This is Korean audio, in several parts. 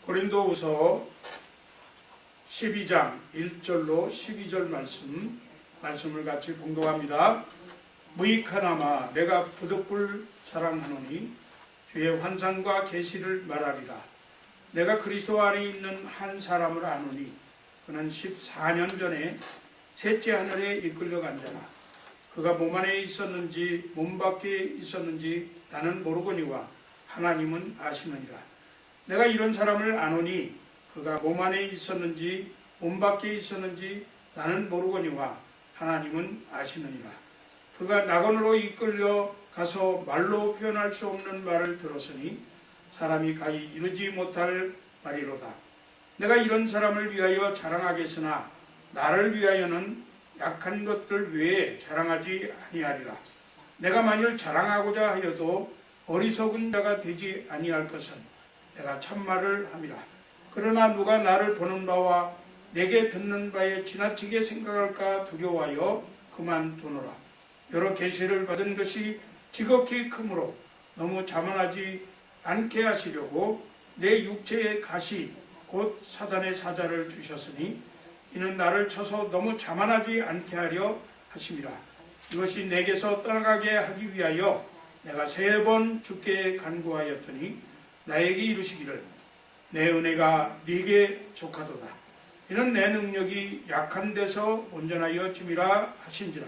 고린도후서 12장 1절로 12절 말씀을 같이 봉독합니다. 무익하나마 내가 부득불 사랑하노니 주의 환상과 계시를 말하리라. 내가 그리스도 안에 있는 한 사람을 아노니 그는 14년 전에 셋째 하늘에 이끌려간 자라. 그가 몸 안에 있었는지 몸 밖에 있었는지 나는 모르거니와 하나님은 아시느니라. 내가 이런 사람을 아노니 그가 몸 안에 있었는지 몸 밖에 있었는지 나는 모르거니와 하나님은 아시느니라. 그가 낙원으로 이끌려 가서 말로 표현할 수 없는 말을 들었으니 사람이 가히 이루지 못할 말이로다. 내가 이런 사람을 위하여 자랑하겠으나 나를 위하여는 약한 것들 외에 자랑하지 아니하리라. 내가 만일 자랑하고자 하여도 어리석은 자가 되지 아니할 것은 내가 참말을 함이라. 그러나 누가 나를 보는 바와 내게 듣는 바에 지나치게 생각할까 두려워하여 그만두노라. 여러 계시를 받은 것이 지극히 크므로 너무 자만하지 않게 하시려고 내 육체의 가시 곧 사단의 사자를 주셨으니 이는 나를 쳐서 너무 자만하지 않게 하려 하심이라. 이것이 내게서 떠나가게 하기 위하여 내가 3번 주께 간구하였더니 나에게 이르시기를 내 은혜가 네게 족하도다. 이는 내 능력이 약한 데서 온전하여 짐이라 하신지라.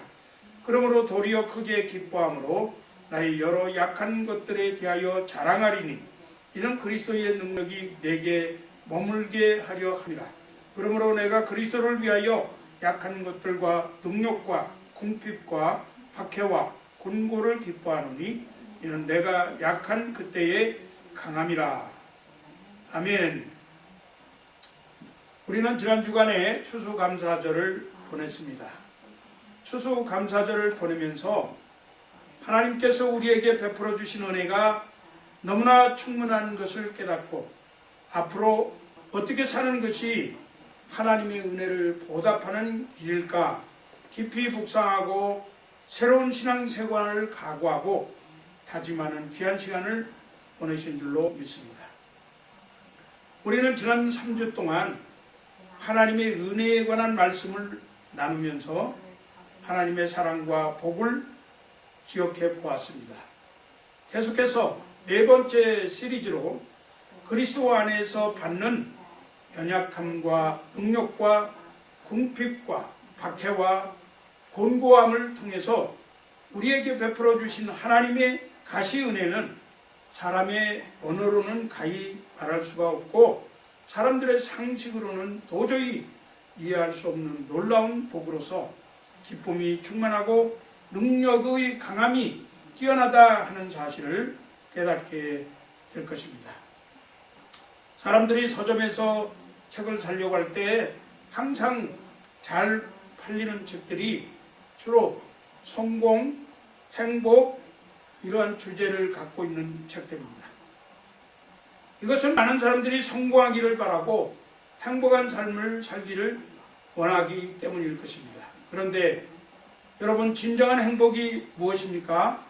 그러므로 도리어 크게 기뻐함으로 나의 여러 약한 것들에 대하여 자랑하리니 이는 그리스도의 능력이 내게 머물게 하려 함이라. 그러므로 내가 그리스도를 위하여 약한 것들과 능력과 궁핍과 박해와 곤고를 기뻐하노니 이는 내가 약한 그때에 강함이라. 아멘. 우리는 지난 주간에 추수감사절을 보냈습니다. 추수감사절을 보내면서 하나님께서 우리에게 베풀어 주신 은혜가 너무나 충분한 것을 깨닫고 앞으로 어떻게 사는 것이 하나님의 은혜를 보답하는 길일까 깊이 묵상하고 새로운 신앙생활을 각오하고 다짐하는 귀한 시간을 보내신 줄로 믿습니다. 우리는 지난 3주 동안 하나님의 은혜에 관한 말씀을 나누면서 하나님의 사랑과 복을 기억해 보았습니다. 계속해서 4번째 시리즈로 그리스도 안에서 받는 연약함과 능력과 궁핍과 박해와 곤고함을 통해서 우리에게 베풀어 주신 하나님의 가시 은혜는 사람의 언어로는 가히 말할 수가 없고 사람들의 상식으로는 도저히 이해할 수 없는 놀라운 복으로서 기쁨이 충만하고 능력의 강함이 뛰어나다 하는 사실을 깨닫게 될 것입니다. 사람들이 서점에서 책을 사려고 할 때 항상 잘 팔리는 책들이 주로 성공, 행복 이러한 주제를 갖고 있는 책들입니다. 이것은 많은 사람들이 성공하기를 바라고 행복한 삶을 살기를 원하기 때문일 것입니다. 그런데 여러분, 진정한 행복이 무엇입니까?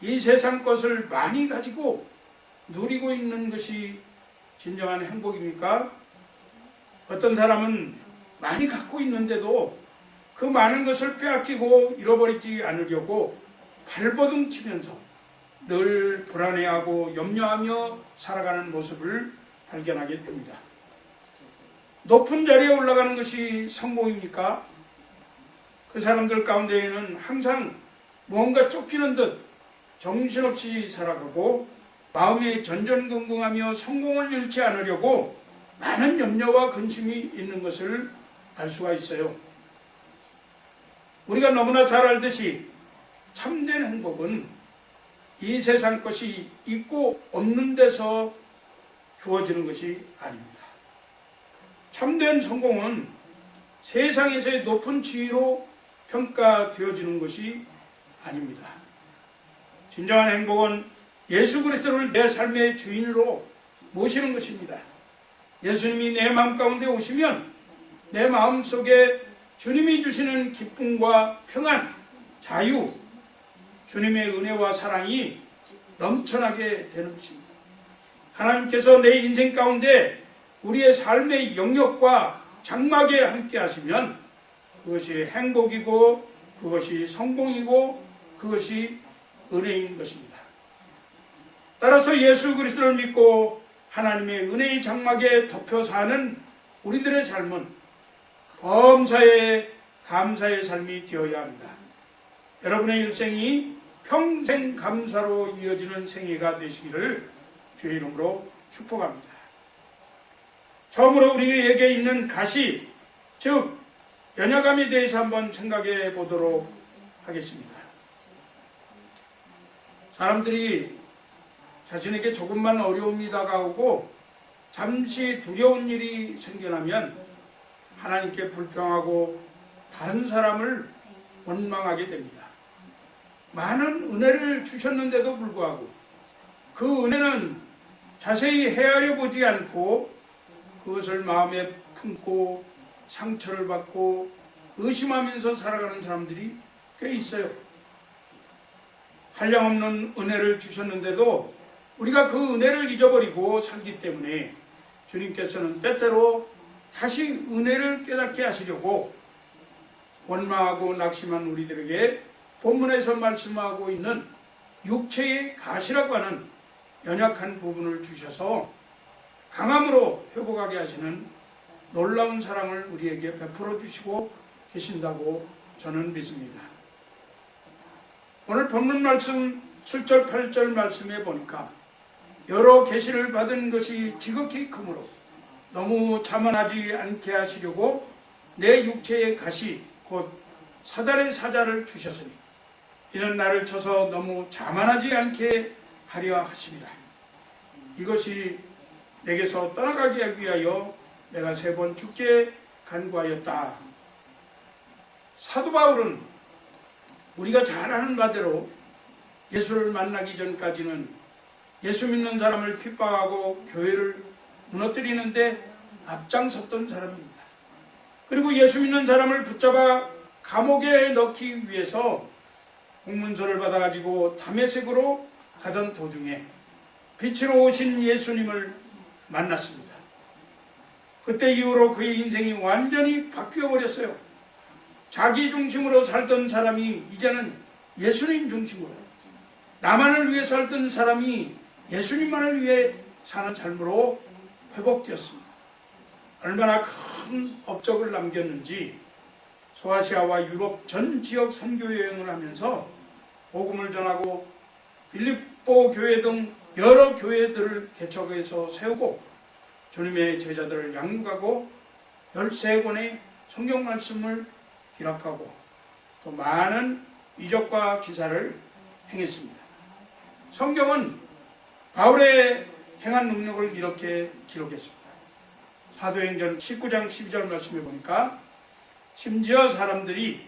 이 세상 것을 많이 가지고 누리고 있는 것이 진정한 행복입니까? 어떤 사람은 많이 갖고 있는데도 그 많은 것을 빼앗기고 잃어버리지 않으려고 발버둥 치면서 늘 불안해하고 염려하며 살아가는 모습을 발견하게 됩니다. 높은 자리에 올라가는 것이 성공입니까? 그 사람들 가운데에는 항상 무언가 쫓기는 듯 정신없이 살아가고 마음이 전전긍긍하며 성공을 잃지 않으려고 많은 염려와 근심이 있는 것을 알 수가 있어요. 우리가 너무나 잘 알듯이 참된 행복은 이 세상 것이 있고 없는 데서 주어지는 것이 아닙니다. 참된 성공은 세상에서의 높은 지위로 평가되어지는 것이 아닙니다. 진정한 행복은 예수 그리스도를 내 삶의 주인으로 모시는 것입니다. 예수님이 내 마음 가운데 오시면 내 마음 속에 주님이 주시는 기쁨과 평안, 자유, 주님의 은혜와 사랑이 넘쳐나게 되는 것입니다. 하나님께서 내 인생 가운데 우리의 삶의 영역과 장막에 함께 하시면 그것이 행복이고 그것이 성공이고 그것이 은혜인 것입니다. 따라서 예수 그리스도를 믿고 하나님의 은혜의 장막에 덮여 사는 우리들의 삶은 범사에 감사의 삶이 되어야 합니다. 여러분의 일생이 평생 감사로 이어지는 생애가 되시기를 주의 이름으로 축복합니다. 처음으로 우리에게 있는 가시, 즉 연약함에 대해서 한번 생각해 보도록 하겠습니다. 사람들이 자신에게 조금만 어려움이 다가오고 잠시 두려운 일이 생겨나면 하나님께 불평하고 다른 사람을 원망하게 됩니다. 많은 은혜를 주셨는데도 불구하고 그 은혜는 자세히 헤아려 보지 않고 그것을 마음에 품고 상처를 받고 의심하면서 살아가는 사람들이 꽤 있어요. 한량없는 은혜를 주셨는데도 우리가 그 은혜를 잊어버리고 살기 때문에 주님께서는 때때로 다시 은혜를 깨닫게 하시려고 원망하고 낙심한 우리들에게 본문에서 말씀하고 있는 육체의 가시라고 하는 연약한 부분을 주셔서 강함으로 회복하게 하시는 놀라운 사랑을 우리에게 베풀어 주시고 계신다고 저는 믿습니다. 오늘 본문 말씀 7절 8절 말씀에 보니까 여러 계시를 받은 것이 지극히 크므로 너무 자만하지 않게 하시려고 내 육체의 가시 곧 사단의 사자를 주셨으니 이는 나를 쳐서 너무 자만하지 않게 하려 하심이라. 이것이 내게서 떠나가게 하기 위하여 내가 3번 죽게 간구하였다. 사도 바울은 우리가 잘 아는 바대로 예수를 만나기 전까지는 예수 믿는 사람을 핍박하고 교회를 무너뜨리는데 앞장섰던 사람입니다. 그리고 예수 믿는 사람을 붙잡아 감옥에 넣기 위해서 공문서를 받아가지고 다메섹으로 가던 도중에 빛으로 오신 예수님을 만났습니다. 그때 이후로 그의 인생이 완전히 바뀌어 버렸어요. 자기 중심으로 살던 사람이 이제는 예수님 중심으로, 나만을 위해 살던 사람이 예수님만을 위해 사는 삶으로 회복되었습니다. 얼마나 큰 업적을 남겼는지 소아시아와 유럽 전 지역 선교 여행을 하면서 복음을 전하고 빌립보 교회 등 여러 교회들을 개척해서 세우고 주님의 제자들을 양육하고 13권의 성경 말씀을 기록하고 또 많은 이적과 기사를 행했습니다. 성경은 바울의 행한 능력을 이렇게 기록했습니다. 사도행전 19장 12절 말씀에 보니까 심지어 사람들이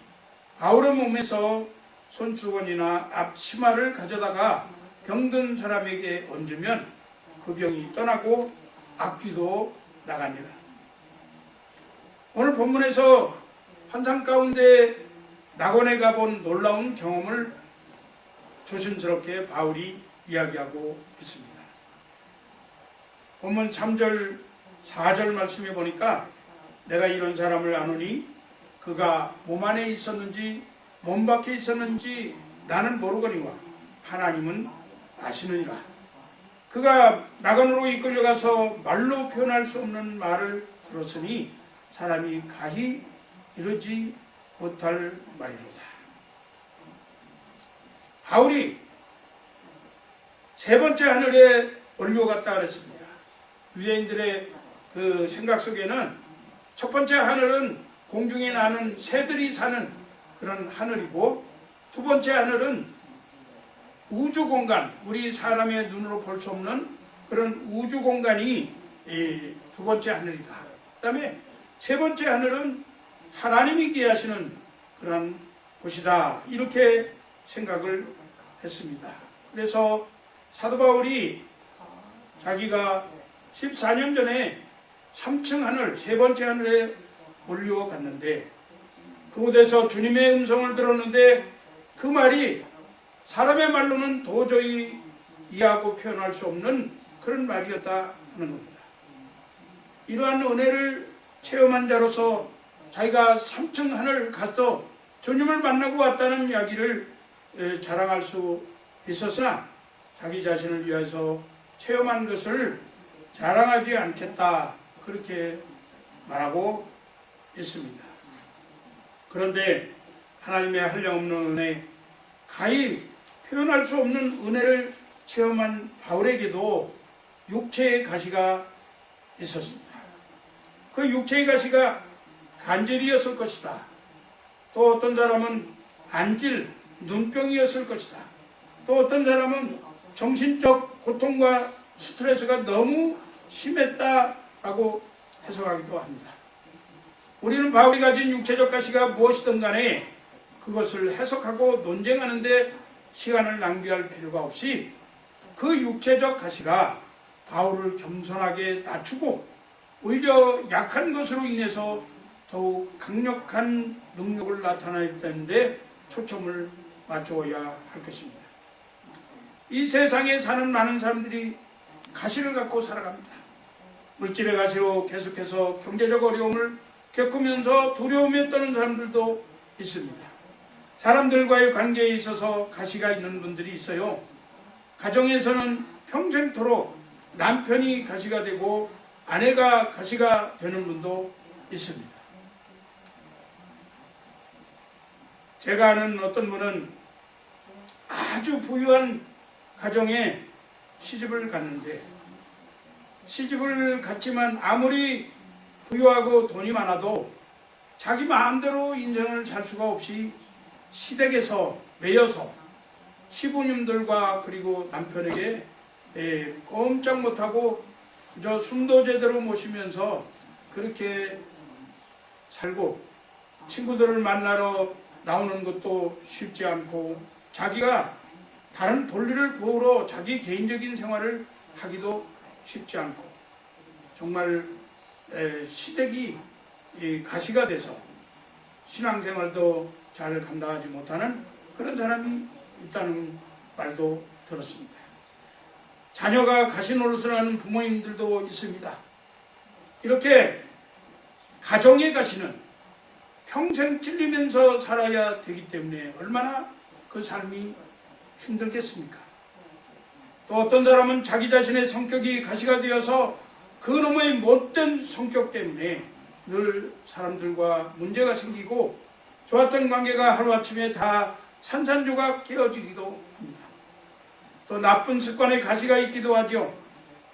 바울의 몸에서 손수건이나 앞치마를 가져다가 병든 사람에게 얹으면 그 병이 떠나고 앞귀도 나가니라. 오늘 본문에서 환상 가운데 낙원에 가본 놀라운 경험을 조심스럽게 바울이 이야기하고 있습니다. 본문 3절 4절 말씀에 보니까 내가 이런 사람을 아노니 그가 몸 안에 있었는지 몸 밖에 있었는지 나는 모르거니와 하나님은 아시느니라. 그가 낙원으로 이끌려가서 말로 표현할 수 없는 말을 들었으니 사람이 가히 이르지 못할 말이로다. 바울이 3번째 하늘에 올려갔다 그랬습니다. 유대인들의 그 생각 속에는 첫 번째 하늘은 공중에 나는 새들이 사는 그런 하늘이고, 두 번째 하늘은 우주 공간, 우리 사람의 눈으로 볼 수 없는 그런 우주 공간이 두 번째 하늘이다. 그 다음에 세 번째 하늘은 하나님이 계하시는 그런 곳이다. 이렇게 생각을 했습니다. 그래서 사도 바울이 자기가 14년 전에 3층 하늘, 세 번째 하늘에 올려갔는데 그곳에서 주님의 음성을 들었는데 그 말이 사람의 말로는 도저히 이해하고 표현할 수 없는 그런 말이었다 하는 겁니다. 이러한 은혜를 체험한 자로서 자기가 3층 하늘 가서 주님을 만나고 왔다는 이야기를 자랑할 수 있었으나 자기 자신을 위해서 체험한 것을 자랑하지 않겠다 그렇게 말하고 있습니다. 그런데 하나님의 한량없는 은혜, 가히 표현할 수 없는 은혜를 체험한 바울에게도 육체의 가시가 있었습니다. 그 육체의 가시가 간절이었을 것이다. 또 어떤 사람은 안질, 눈병이었을 것이다. 또 어떤 사람은 정신적 고통과 스트레스가 너무 심했다라고 해석하기도 합니다. 우리는 바울이 가진 육체적 가시가 무엇이든 간에 그것을 해석하고 논쟁하는데 시간을 낭비할 필요가 없이 그 육체적 가시가 바울을 겸손하게 낮추고 오히려 약한 것으로 인해서 더욱 강력한 능력을 나타내는 데 초점을 맞추어야 할 것입니다. 이 세상에 사는 많은 사람들이 가시를 갖고 살아갑니다. 물질의 가시로 계속해서 경제적 어려움을 겪으면서 두려움에 떠는 사람들도 있습니다. 사람들과의 관계에 있어서 가시가 있는 분들이 있어요. 가정에서는 평생토록 남편이 가시가 되고 아내가 가시가 되는 분도 있습니다. 제가 아는 어떤 분은 아주 부유한 가정에 시집을 갔는데 시집을 갔지만 아무리 부유하고 돈이 많아도 자기 마음대로 인생을 살 수가 없이 시댁에서 매여서 시부님들과 그리고 남편에게 꼼짝 못하고 그저 숨도 제대로 못 쉬면서 그렇게 살고 친구들을 만나러 나오는 것도 쉽지 않고 자기가 다른 볼일을 보러 자기 개인적인 생활을 하기도 쉽지 않고 정말 시댁이 가시가 돼서 신앙생활도 잘 감당하지 못하는 그런 사람이 있다는 말도 들었습니다. 자녀가 가시 노릇을 하는 부모님들도 있습니다. 이렇게 가정의 가시는 평생 찔리면서 살아야 되기 때문에 얼마나 그 삶이 힘들겠습니까? 또 어떤 사람은 자기 자신의 성격이 가시가 되어서 그놈의 못된 성격 때문에 늘 사람들과 문제가 생기고 좋았던 관계가 하루아침에 다 산산조각 깨어지기도 합니다. 또 나쁜 습관에 가시가 있기도 하죠.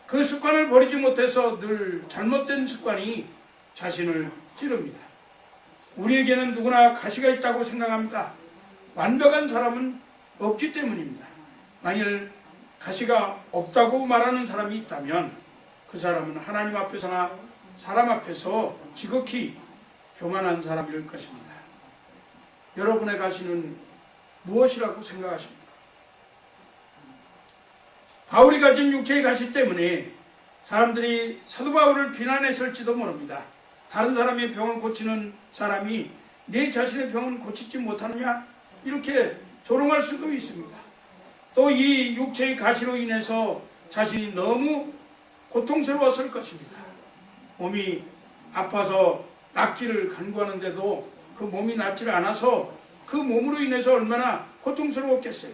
그 습관을 버리지 못해서 늘 잘못된 습관이 자신을 찌릅니다. 우리에게는 누구나 가시가 있다고 생각합니다. 완벽한 사람은 없기 때문입니다. 만일 가시가 없다고 말하는 사람이 있다면 그 사람은 하나님 앞에서나 사람 앞에서 지극히 교만한 사람일 것입니다. 여러분의 가시는 무엇이라고 생각하십니까? 바울이 가진 육체의 가시 때문에 사람들이 사도 바울을 비난했을지도 모릅니다. 다른 사람의 병을 고치는 사람이 내 자신의 병은 고치지 못하느냐? 이렇게 조롱할 수도 있습니다. 또 이 육체의 가시로 인해서 자신이 너무 고통스러웠을 것입니다. 몸이 아파서 낫기를 간구하는데도 그 몸이 낫질 않아서 그 몸으로 인해서 얼마나 고통스러웠겠어요.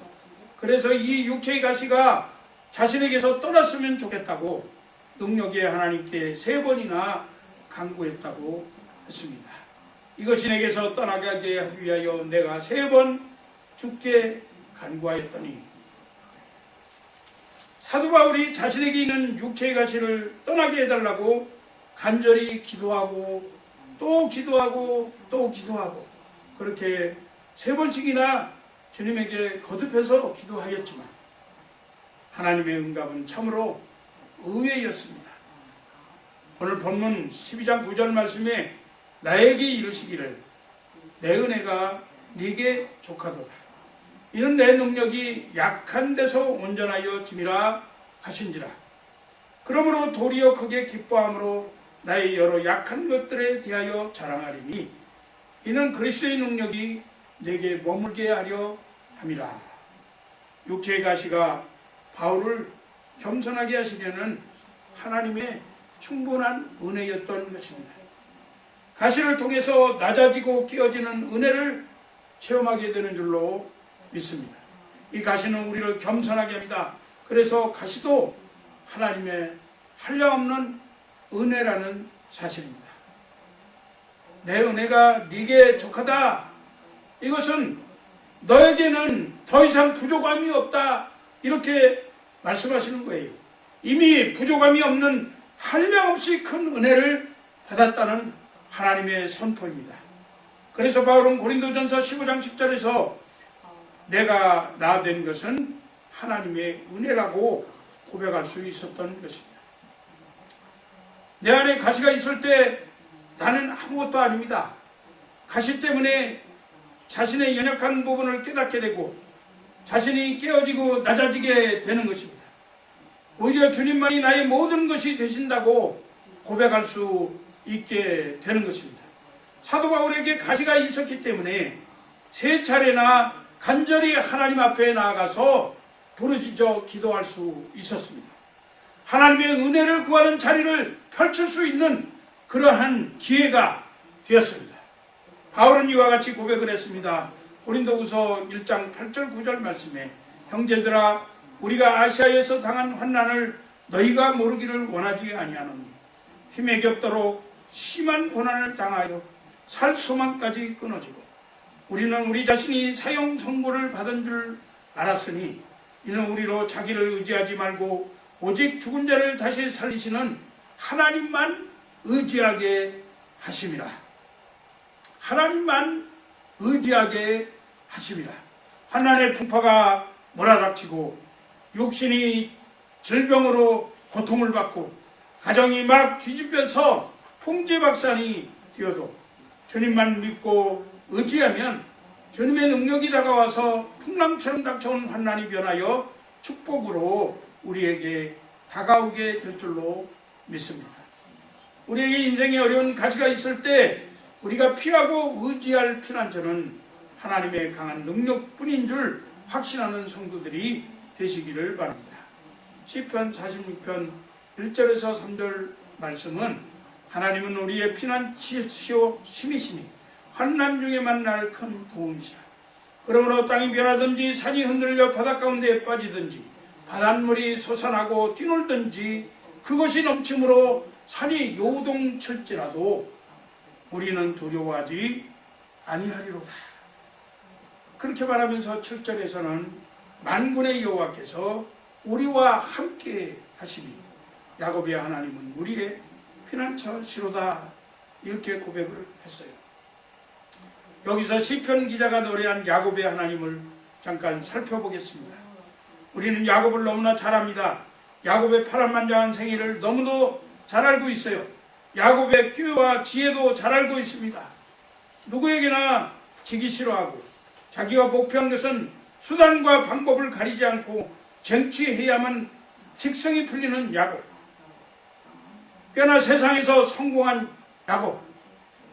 그래서 이 육체의 가시가 자신에게서 떠났으면 좋겠다고 능력의 하나님께 3번이나 간구했다고 했습니다. 이것이 내게서 떠나게 하기 위하여 내가 3번 주께 간구하였더니, 사도 바울이 자신에게 있는 육체의 가시를 떠나게 해달라고 간절히 기도하고 또 기도하고 또 기도하고 그렇게 3번씩이나 주님에게 거듭해서 기도하였지만 하나님의 응답은 참으로 의외였습니다. 오늘 본문 12장 9절 말씀에 나에게 이르시기를 내 은혜가 네게 족하도다. 이는 내 능력이 약한 데서 온전하여 짐이라 하신지라. 그러므로 도리어 크게 기뻐함으로 나의 여러 약한 것들에 대하여 자랑하리니 이는 그리스도의 능력이 내게 머물게 하려 함이라. 육체의 가시가 바울을 겸손하게 하시려는 하나님의 충분한 은혜였던 것입니다. 가시를 통해서 낮아지고 끼어지는 은혜를 체험하게 되는 줄로 믿습니다. 이 가시는 우리를 겸손하게 합니다. 그래서 가시도 하나님의 한량없는 은혜라는 사실입니다. 내 은혜가 네게 족하다. 이것은 너에게는 더 이상 부족함이 없다. 이렇게 말씀하시는 거예요. 이미 부족함이 없는 한량없이 큰 은혜를 받았다는 하나님의 선포입니다. 그래서 바울은 고린도전서 15장 10절에서 내가 나 된 것은 하나님의 은혜라고 고백할 수 있었던 것입니다. 내 안에 가시가 있을 때 나는 아무것도 아닙니다. 가시 때문에 자신의 연약한 부분을 깨닫게 되고 자신이 깨어지고 낮아지게 되는 것입니다. 오히려 주님만이 나의 모든 것이 되신다고 고백할 수 있게 되는 것입니다. 사도 바울에게 가시가 있었기 때문에 세 차례나 간절히 하나님 앞에 나아가서 부르짖어 기도할 수 있었습니다. 하나님의 은혜를 구하는 자리를 펼칠 수 있는 그러한 기회가 되었습니다. 바울은 이와 같이 고백을 했습니다. 고린도후서 1장 8절 9절 말씀에 형제들아 우리가 아시아에서 당한 환난을 너희가 모르기를 원하지 아니하노니 힘에 겹도록 심한 고난을 당하여 살 소망까지 끊어지고 우리는 우리 자신이 사형 선고를 받은 줄 알았으니 이는 우리로 자기를 의지하지 말고 오직 죽은 자를 다시 살리시는 하나님만 의지하게 하심이라. 하나님만 의지하게 하심이라. 환난의 풍파가 몰아닥치고 육신이 질병으로 고통을 받고 가정이 막 뒤집혀서 풍지박산이 되어도 주님만 믿고 의지하면 주님의 능력이 다가와서 풍랑처럼 닥쳐온 환난이 변하여 축복으로 우리에게 다가오게 될 줄로 믿습니다. 우리에게 인생에 어려운 가시가 있을 때 우리가 피하고 의지할 피난처는 하나님의 강한 능력뿐인 줄 확신하는 성도들이 되시기를 바랍니다. 시편 46편 1절에서 3절 말씀은 하나님은 우리의 피난처시오 힘이시니 환난 중에 만날 큰 도움이시라. 그러므로 땅이 변하든지 산이 흔들려 바닷 가운데 빠지든지 바닷물이 솟아나고 뛰놀든지 그것이 넘침으로 산이 요동칠지라도 우리는 두려워하지 아니하리로다. 그렇게 말하면서 7절에서는 만군의 여호와께서 우리와 함께 하시니 야곱의 하나님은 우리의 피난처시로다. 이렇게 고백을 했어요. 여기서 시편 기자가 노래한 야곱의 하나님을 잠깐 살펴보겠습니다. 우리는 야곱을 너무나 잘 압니다. 야곱의 파란만장한 생애를 너무도 잘 알고 있어요. 야곱의 꾀와 지혜도 잘 알고 있습니다. 누구에게나 지기 싫어하고 자기가 목표한 것은 수단과 방법을 가리지 않고 쟁취해야만 직성이 풀리는 야곱. 꽤나 세상에서 성공한 야곱.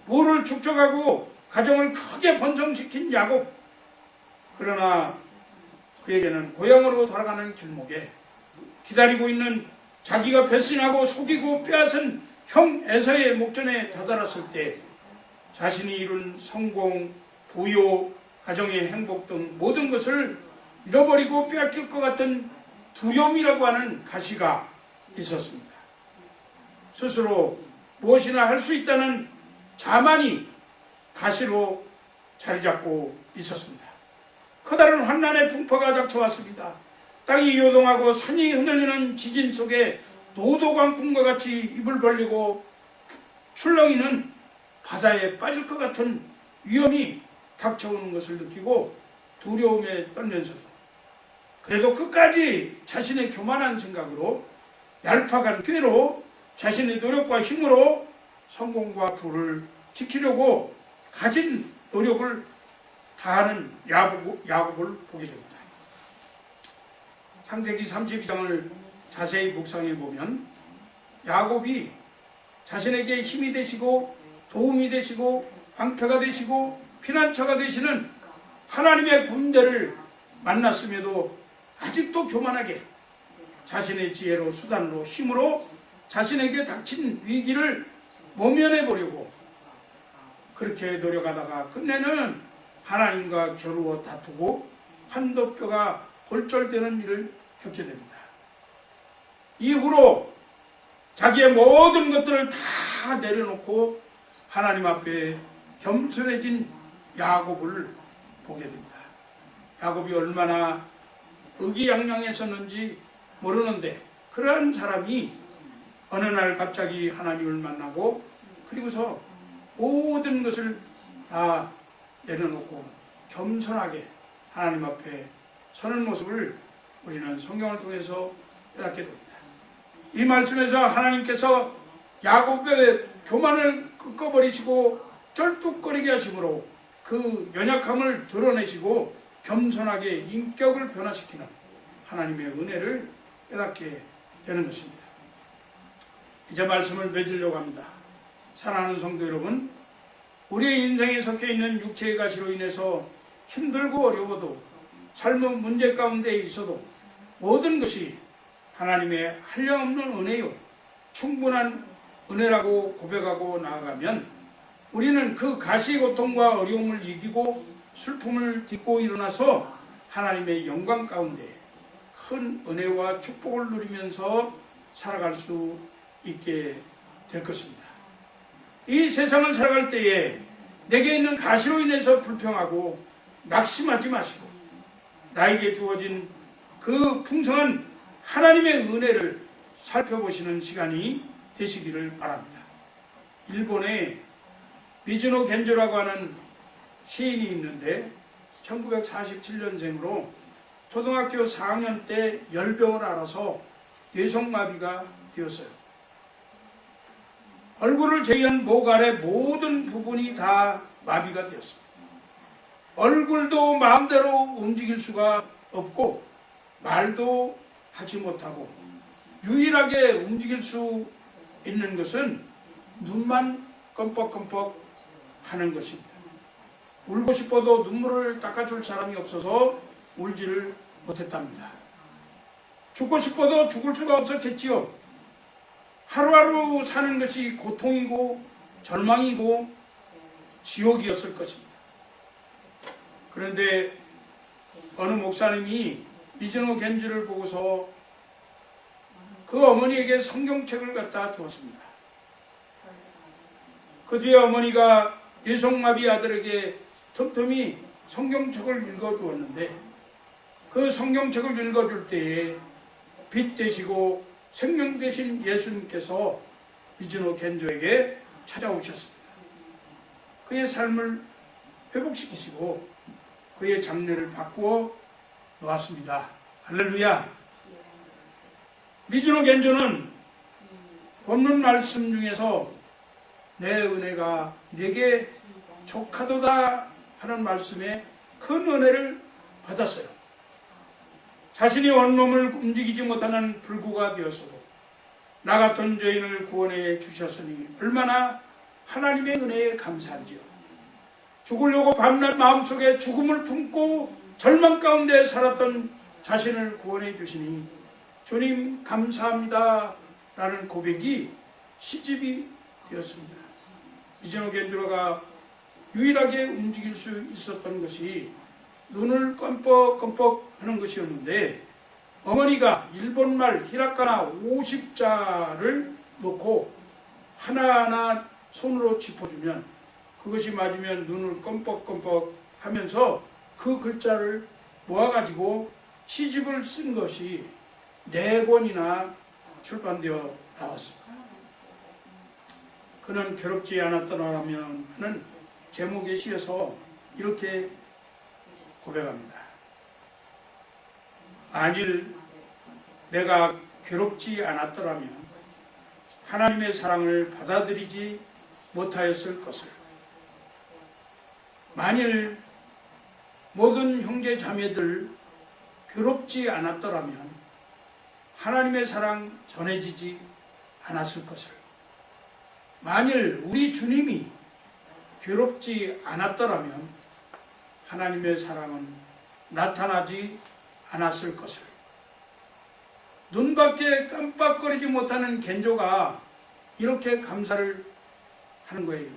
부를 축적하고 가정을 크게 번성시킨 야곱. 그러나 그에게는 고향으로 돌아가는 길목에 기다리고 있는 자기가 배신하고 속이고 빼앗은 형 에서의 목전에 다다랐을 때 자신이 이룬 성공, 부요, 가정의 행복 등 모든 것을 잃어버리고 빼앗길 것 같은 두려움이라고 하는 가시가 있었습니다. 스스로 무엇이나 할 수 있다는 자만이 가시로 자리 잡고 있었습니다. 커다란 환난의 풍파가 닥쳐왔습니다. 땅이 요동하고 산이 흔들리는 지진 속에 노도광풍과 같이 입을 벌리고 출렁이는 바다에 빠질 것 같은 위험이 닥쳐오는 것을 느끼고 두려움에 떨면서도 그래도 끝까지 자신의 교만한 생각으로 얄팍한 꾀로 자신의 노력과 힘으로 성공과 부를 지키려고 가진 노력을 다하는 야곱을 보게 됩니다. 창세기 32장을 자세히 묵상해 보면 야곱이 자신에게 힘이 되시고 도움이 되시고 방패가 되시고 피난처가 되시는 하나님의 군대를 만났음에도 아직도 교만하게 자신의 지혜로 수단으로 힘으로 자신에게 닥친 위기를 모면해 보려고 그렇게 노력하다가 끝내는 하나님과 겨루어 다투고 환도뼈가 골절되는 일을 겪게 됩니다. 이후로 자기의 모든 것들을 다 내려놓고 하나님 앞에 겸손해진 야곱을 보게 됩니다. 야곱이 얼마나 의기양양했었는지 모르는데 그러한 사람이 어느 날 갑자기 하나님을 만나고 그리고서 모든 것을 다 내려놓고 겸손하게 하나님 앞에 서는 모습을 우리는 성경을 통해서 깨닫게 됩니다. 이 말씀에서 하나님께서 야곱의 교만을 꺾어버리시고 쩔뚝거리게 하심으로 그 연약함을 드러내시고 겸손하게 인격을 변화시키는 하나님의 은혜를 깨닫게 되는 것입니다. 이제 말씀을 맺으려고 합니다. 사랑하는 성도 여러분, 우리의 인생에 섞여있는 육체의 가시로 인해서 힘들고 어려워도 삶의 문제 가운데 있어도 모든 것이 하나님의 한량없는 은혜요 충분한 은혜라고 고백하고 나아가면 우리는 그 가시의 고통과 어려움을 이기고 슬픔을 딛고 일어나서 하나님의 영광 가운데 큰 은혜와 축복을 누리면서 살아갈 수 있게 될 것입니다. 이 세상을 살아갈 때에 내게 있는 가시로 인해서 불평하고 낙심하지 마시고 나에게 주어진 그 풍성한 하나님의 은혜를 살펴보시는 시간이 되시기를 바랍니다. 일본에 미즈노 겐조라고 하는 시인이 있는데 1947년생으로 초등학교 4학년 때 열병을 앓아서 뇌성마비가 되었어요. 얼굴을 제외한 목 아래 모든 부분이 다 마비가 되었습니다. 얼굴도 마음대로 움직일 수가 없고 말도 하지 못하고 유일하게 움직일 수 있는 것은 눈만 껌뻑껌뻑 하는 것입니다. 울고 싶어도 눈물을 닦아줄 사람이 없어서 울지를 못했답니다. 죽고 싶어도 죽을 수가 없었겠지요. 하루하루 사는 것이 고통이고 절망이고 지옥이었을 것입니다. 그런데 어느 목사님이 미즈노 겐지를 보고서 그 어머니에게 성경책을 갖다 주었습니다. 그 뒤에 어머니가 뇌성마비 아들에게 틈틈이 성경책을 읽어주었는데 그 성경책을 읽어줄 때에 빛 되시고 생명 되신 예수님께서 미즈노 겐조에게 찾아오셨습니다. 그의 삶을 회복시키시고 그의 장래를 바꾸어 놓았습니다. 할렐루야. 미즈노 겐조는 본문 말씀 중에서 내 은혜가 내게 족하도다 하는 말씀에 큰 은혜를 받았어요. 자신이 온몸을 움직이지 못하는 불구가 되었어도 나 같은 죄인을 구원해 주셨으니 얼마나 하나님의 은혜에 감사한지요. 죽으려고 밤낮 마음속에 죽음을 품고 절망 가운데 살았던 자신을 구원해 주시니 주님 감사합니다 라는 고백이 시집이 되었습니다. 미즈노 겐조가 유일하게 움직일 수 있었던 것이 눈을 껌뻑껌뻑 하는 것이었는데 어머니가 일본말 히라카나 50자를 놓고 하나하나 손으로 짚어주면 그것이 맞으면 눈을 껌뻑껌뻑 하면서 그 글자를 모아가지고 시집을 쓴 것이 4권이나 출판되어 나왔습니다. 그는 괴롭지 않았더라면 하는 제목의 시에서 이렇게 고백합니다. 만일 내가 괴롭지 않았더라면 하나님의 사랑을 받아들이지 못하였을 것을, 만일 모든 형제 자매들 괴롭지 않았더라면 하나님의 사랑 전해지지 않았을 것을, 만일 우리 주님이 괴롭지 않았더라면 하나님의 사랑은 나타나지 않았을 것을, 눈밖에 깜빡거리지 못하는 겐조가 이렇게 감사를 하는 거예요.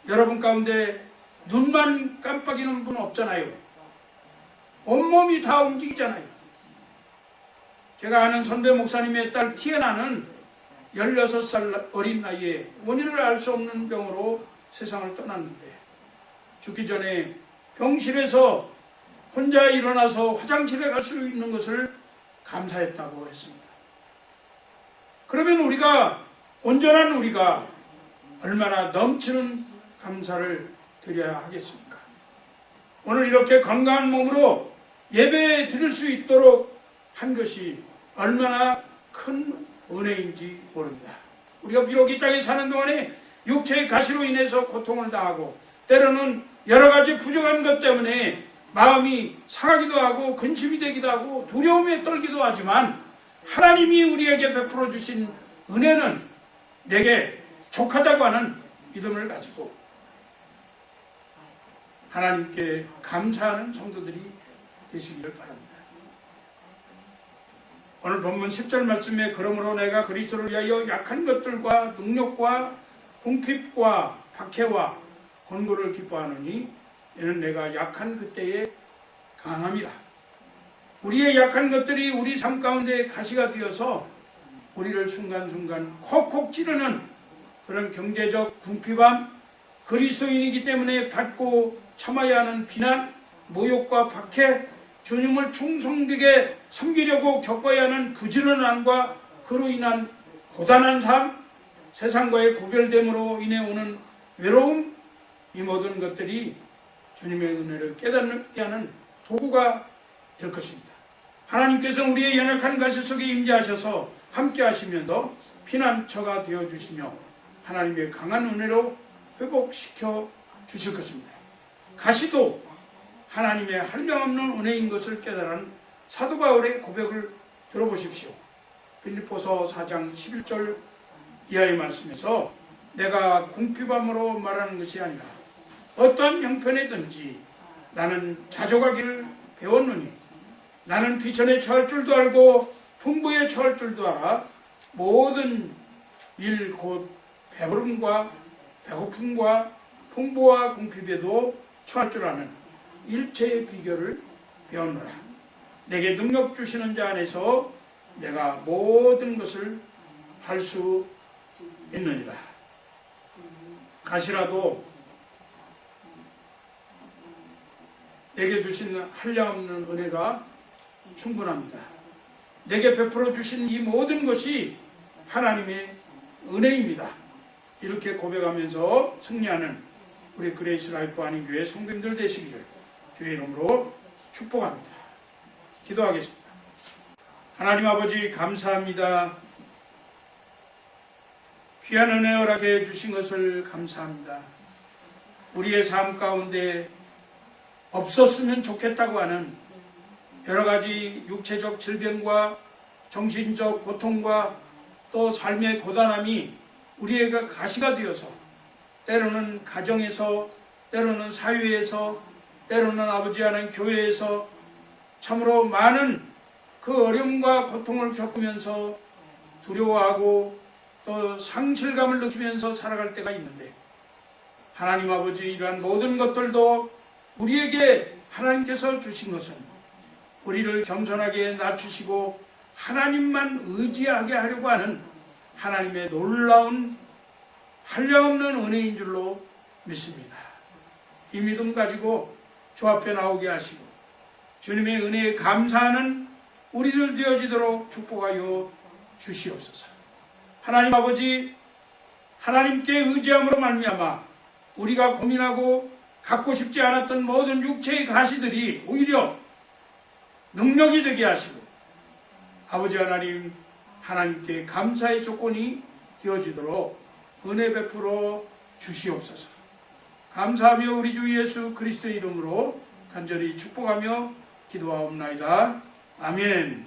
여러분 가운데 눈만 깜빡이는 분 없잖아요. 온몸이 다 움직이잖아요. 제가 아는 선배 목사님의 딸 티에나는 16살 어린 나이에 원인을 알 수 없는 병으로 세상을 떠났는데 죽기 전에 병실에서 혼자 일어나서 화장실에 갈 수 있는 것을 감사했다고 했습니다. 그러면 우리가, 온전한 우리가 얼마나 넘치는 감사를 드려야 하겠습니까? 오늘 이렇게 건강한 몸으로 예배 드릴 수 있도록 한 것이 얼마나 큰 은혜인지 모릅니다. 우리가 비록 이 땅에 사는 동안에 육체의 가시로 인해서 고통을 당하고 때로는 여러 가지 부족한 것 때문에 마음이 상하기도 하고 근심이 되기도 하고 두려움에 떨기도 하지만 하나님이 우리에게 베풀어 주신 은혜는 내게 족하다고 하는 믿음을 가지고 하나님께 감사하는 성도들이 되시기를 바랍니다. 오늘 본문 10절 말씀에 그러므로 내가 그리스도를 위하여 약한 것들과 능력과 궁핍과 박해와 권고를 기뻐하노니 이는 내가 약한 그때에 강함이라. 우리의 약한 것들이 우리 삶 가운데 가시가 되어서 우리를 순간순간 콕콕 찌르는 그런 경제적 궁핍함, 그리스도인이기 때문에 받고 참아야 하는 비난, 모욕과 박해, 주님을 충성되게 섬기려고 겪어야 하는 부지런함과 그로 인한 고단한 삶, 세상과의 구별됨으로 인해 오는 외로움, 이 모든 것들이 주님의 은혜를 깨닫게 하는 도구가 될 것입니다. 하나님께서 우리의 연약한 가시 속에 임재하셔서 함께 하시면서 피난처가 되어주시며 하나님의 강한 은혜로 회복시켜 주실 것입니다. 가시도 하나님의 한량없는 은혜인 것을 깨달은 사도 바울의 고백을 들어보십시오. 빌립보서 4장 11절 이하의 말씀에서 내가 궁핍함으로 말하는 것이 아니라 어떠한 형편이든지 나는 자족하기를 배웠노니 나는 비천에 처할 줄도 알고 풍부에 처할 줄도 알아 모든 일 곧 배부름과 배고픔과 풍부와 궁핍에도 처할 줄 아는 일체의 비결을 배웠노라. 내게 능력 주시는 자 안에서 내가 모든 것을 할 수 있느니라. 가시라도 내게 주신 한량없는 은혜가 충분합니다. 내게 베풀어 주신 이 모든 것이 하나님의 은혜입니다. 이렇게 고백하면서 승리하는 우리 그레이스 라이프 한인교회 성도님들 되시기를 주의 이름으로 축복합니다. 기도하겠습니다. 하나님 아버지 감사합니다. 귀한 은혜 허락해 주신 것을 감사합니다. 우리의 삶 가운데 없었으면 좋겠다고 하는 여러 가지 육체적 질병과 정신적 고통과 또 삶의 고단함이 우리에게 가시가 되어서 때로는 가정에서, 때로는 사회에서, 때로는 아버지 하나님 교회에서 참으로 많은 그 어려움과 고통을 겪으면서 두려워하고 또 상실감을 느끼면서 살아갈 때가 있는데 하나님 아버지 이러한 모든 것들도 우리에게 하나님께서 주신 것은 우리를 겸손하게 낮추시고 하나님만 의지하게 하려고 하는 하나님의 놀라운 한량없는 은혜인 줄로 믿습니다. 이 믿음 가지고 주 앞에 나오게 하시고 주님의 은혜에 감사하는 우리들 되어지도록 축복하여 주시옵소서. 하나님 아버지, 하나님께 의지함으로 말미암아 우리가 고민하고 갖고 싶지 않았던 모든 육체의 가시들이 오히려 능력이 되게 하시고 아버지 하나님, 하나님께 감사의 조건이 되어지도록 은혜 베풀어 주시옵소서. 감사하며 우리 주 예수 그리스도의 이름으로 간절히 축복하며 기도하옵나이다. 아멘.